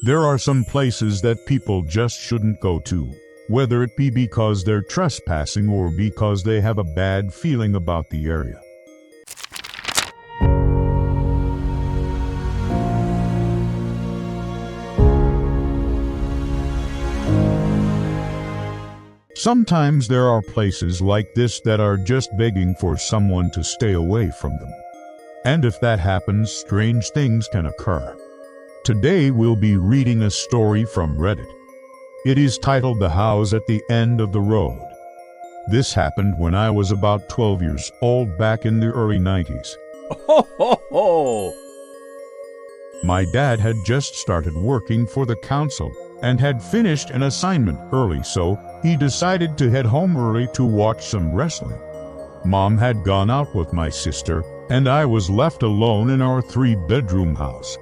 There are some places that people just shouldn't go to, whether it be because they're trespassing or because they have a bad feeling about the area. Sometimes there are places like this that are just begging for someone to stay away from them. And if that happens, strange things can occur. Today we'll be reading a story from Reddit. It is titled The House at the End of the Road. This happened when I was about 12 years old back in the early 90s. Ho ho ho! My dad had just started working for the council and had finished an assignment early, so he decided to head home early to watch some wrestling. Mom had gone out with my sister, and I was left alone in our 3-bedroom house.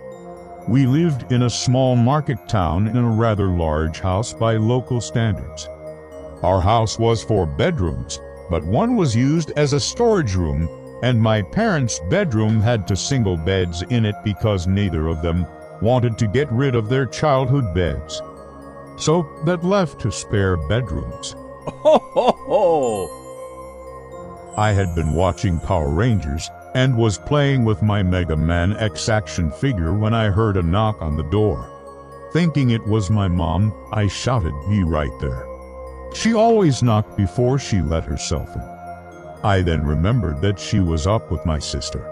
We lived in a small market town in a rather large house by local standards. Our house was 4 bedrooms, but one was used as a storage room, and my parents' bedroom had 2 single beds in it because neither of them wanted to get rid of their childhood beds. So that left 2 spare bedrooms. Ho ho ho! I had been watching Power Rangers and was playing with my Mega Man X action figure when I heard a knock on the door. Thinking it was my mom, I shouted, "Be right there." She always knocked before she let herself in. I then remembered that she was up with my sister.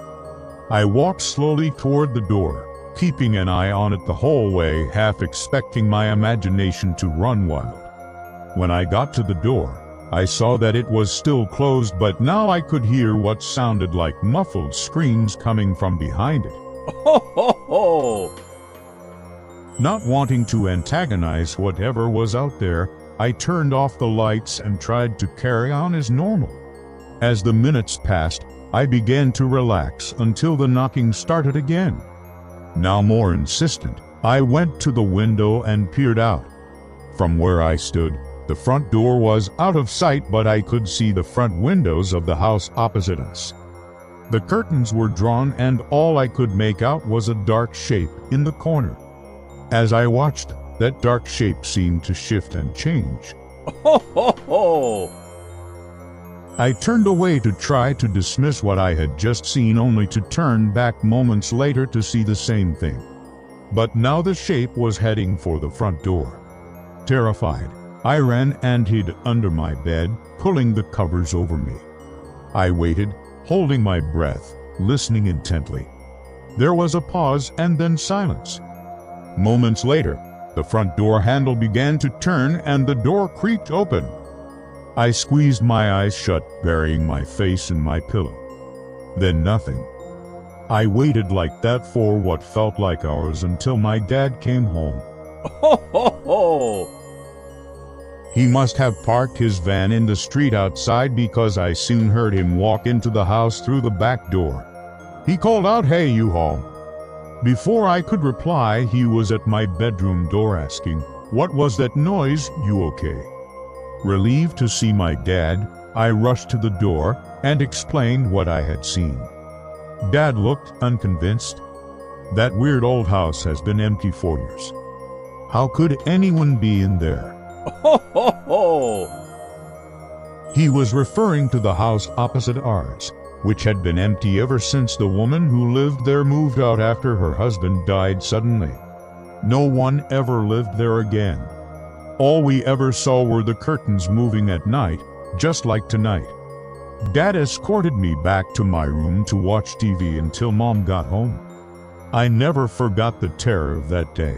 I walked slowly toward the door, keeping an eye on it the whole way, half expecting my imagination to run wild. When I got to the door, I saw that it was still closed, but now I could hear what sounded like muffled screams coming from behind it. Ho ho ho! Not wanting to antagonize whatever was out there, I turned off the lights and tried to carry on as normal. As the minutes passed, I began to relax until the knocking started again. Now more insistent, I went to the window and peered out. From where I stood, the front door was out of sight, but I could see the front windows of the house opposite us. The curtains were drawn, and all I could make out was a dark shape in the corner. As I watched, that dark shape seemed to shift and change. Ho ho ho! I turned away to try to dismiss what I had just seen, only to turn back moments later to see the same thing. But now the shape was heading for the front door. Terrified, I ran and hid under my bed, pulling the covers over me. I waited, holding my breath, listening intently. There was a pause and then silence. Moments later, the front door handle began to turn and the door creaked open. I squeezed my eyes shut, burying my face in my pillow. Then nothing. I waited like that for what felt like hours until my dad came home. Ho ho ho! He must have parked his van in the street outside because I soon heard him walk into the house through the back door. He called out, "Hey, you home?" Before I could reply, he was at my bedroom door asking, "What was that noise? You okay?" Relieved to see my dad, I rushed to the door and explained what I had seen. Dad looked unconvinced. "That weird old house has been empty for years. How could anyone be in there?" Ho ho ho! He was referring to the house opposite ours, which had been empty ever since the woman who lived there moved out after her husband died suddenly. No one ever lived there again. All we ever saw were the curtains moving at night, just like tonight. Dad escorted me back to my room to watch TV until Mom got home. I never forgot the terror of that day.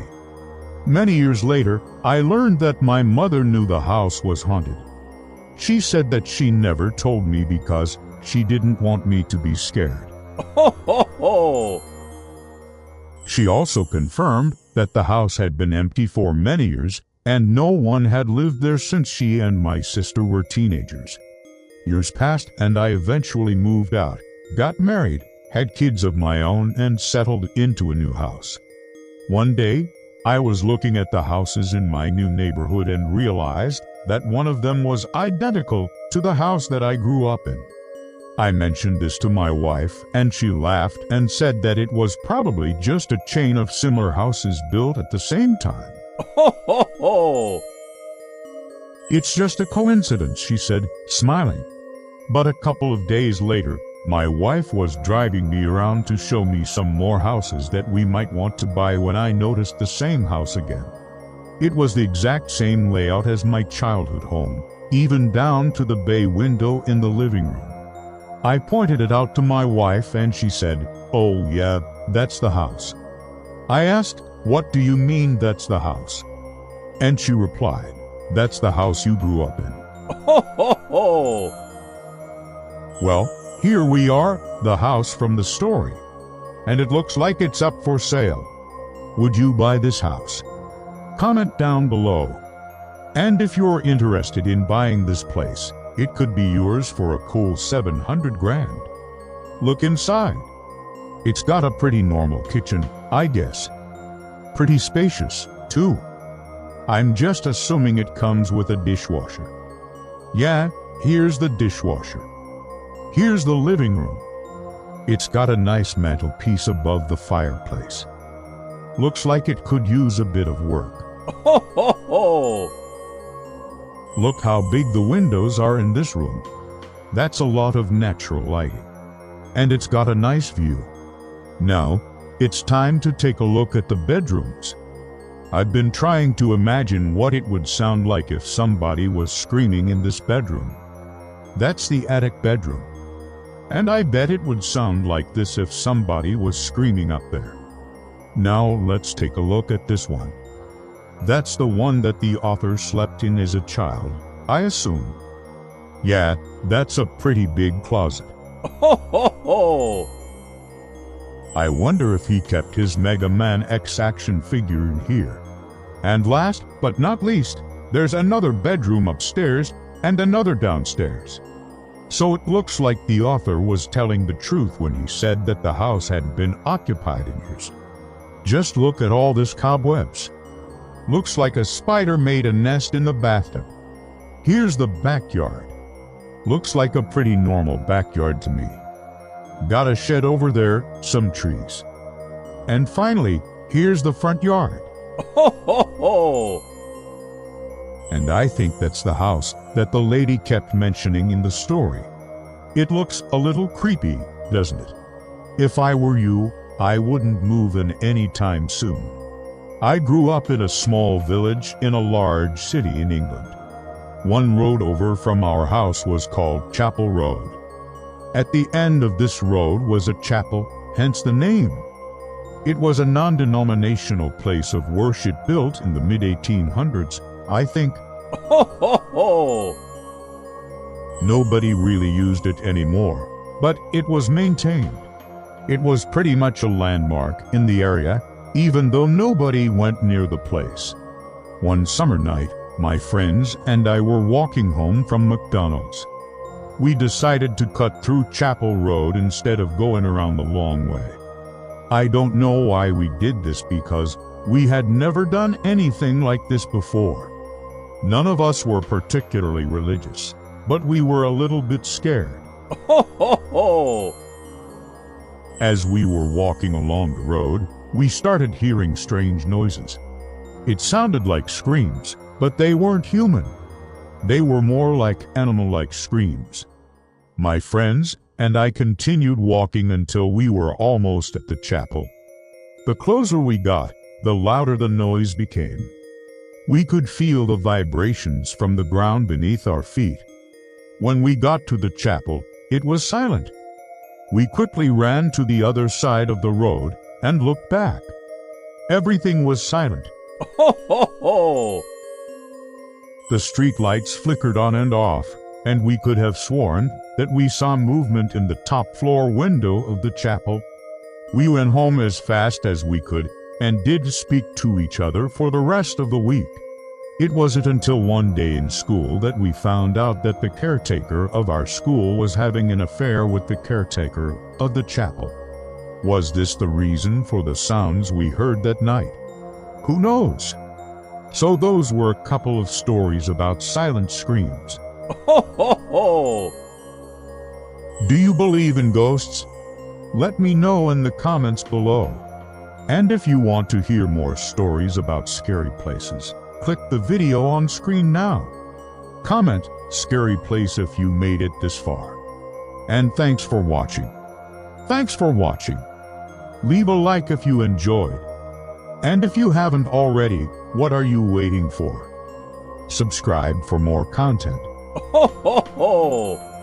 Many years later, I learned that my mother knew the house was haunted. She said that she never told me because she didn't want me to be scared. Ho ho ho! She also confirmed that the house had been empty for many years and no one had lived there since she and my sister were teenagers. Years passed and I eventually moved out, got married, had kids of my own, and settled into a new house. One day, I was looking at the houses in my new neighborhood and realized that one of them was identical to the house that I grew up in. I mentioned this to my wife, and she laughed and said that it was probably just a chain of similar houses built at the same time. Ho ho ho! It's just a coincidence, she said, smiling. But a couple of days later, my wife was driving me around to show me some more houses that we might want to buy when I noticed the same house again. It was the exact same layout as my childhood home, even down to the bay window in the living room. I pointed it out to my wife and she said, "Oh yeah, that's the house." I asked, "What do you mean that's the house?" And she replied, "That's the house you grew up in." Ho ho ho! Well, here we are, the house from the story. And it looks like it's up for sale. Would you buy this house? Comment down below. And if you're interested in buying this place, it could be yours for a cool 700 grand. Look inside. It's got a pretty normal kitchen, I guess. Pretty spacious, too. I'm just assuming it comes with a dishwasher. Yeah, here's the dishwasher. Here's the living room. It's got a nice mantelpiece above the fireplace. Looks like it could use a bit of work. Ho ho ho! Look how big the windows are in this room. That's a lot of natural lighting. And it's got a nice view. Now, it's time to take a look at the bedrooms. I've been trying to imagine what it would sound like if somebody was screaming in this bedroom. That's the attic bedroom. And I bet it would sound like this if somebody was screaming up there. Now let's take a look at this one. That's the one that the author slept in as a child, I assume. Yeah, that's a pretty big closet. Ho ho ho! I wonder if he kept his Mega Man X action figure in here. And last but not least, there's another bedroom upstairs and another downstairs. So it looks like the author was telling the truth when he said that the house had been occupied in years. Just look at all this cobwebs. Looks like a spider made a nest in the bathtub. Here's the backyard. Looks like a pretty normal backyard to me. Got a shed over there, some trees. And finally, here's the front yard. Ho ho ho! And I think that's the house that the lady kept mentioning in the story. It looks a little creepy, doesn't it? If I were you, I wouldn't move in anytime soon. I grew up in a small village in a large city in England. One road over from our house was called Chapel Road. At the end of this road was a chapel, hence the name. It was a non-denominational place of worship built in the mid-1800s, I think. Ho ho ho! Nobody really used it anymore, but it was maintained. It was pretty much a landmark in the area, even though nobody went near the place. One summer night, my friends and I were walking home from McDonald's. We decided to cut through Chapel Road instead of going around the long way. I don't know why we did this because we had never done anything like this before. None of us were particularly religious, but we were a little bit scared. Ho ho ho! As we were walking along the road, we started hearing strange noises. It sounded like screams, but they weren't human. They were more like animal-like screams. My friends and I continued walking until we were almost at the chapel. The closer we got, the louder the noise became. We could feel the vibrations from the ground beneath our feet. When we got to the chapel, it was silent. We quickly ran to the other side of the road and looked back. Everything was silent. Ho ho ho! The street lights flickered on and off, and we could have sworn that we saw movement in the top floor window of the chapel. We went home as fast as we could and did speak to each other for the rest of the week. It wasn't until one day in school that we found out that the caretaker of our school was having an affair with the caretaker of the chapel. Was this the reason for the sounds we heard that night? Who knows? So those were a couple of stories about silent screams. Ho ho ho! Do you believe in ghosts? Let me know in the comments below. And if you want to hear more stories about scary places, click the video on screen now. Comment "scary place" if you made it this far. And thanks for watching. Thanks for watching. Leave a like if you enjoyed. And if you haven't already, what are you waiting for? Subscribe for more content. Ho ho ho!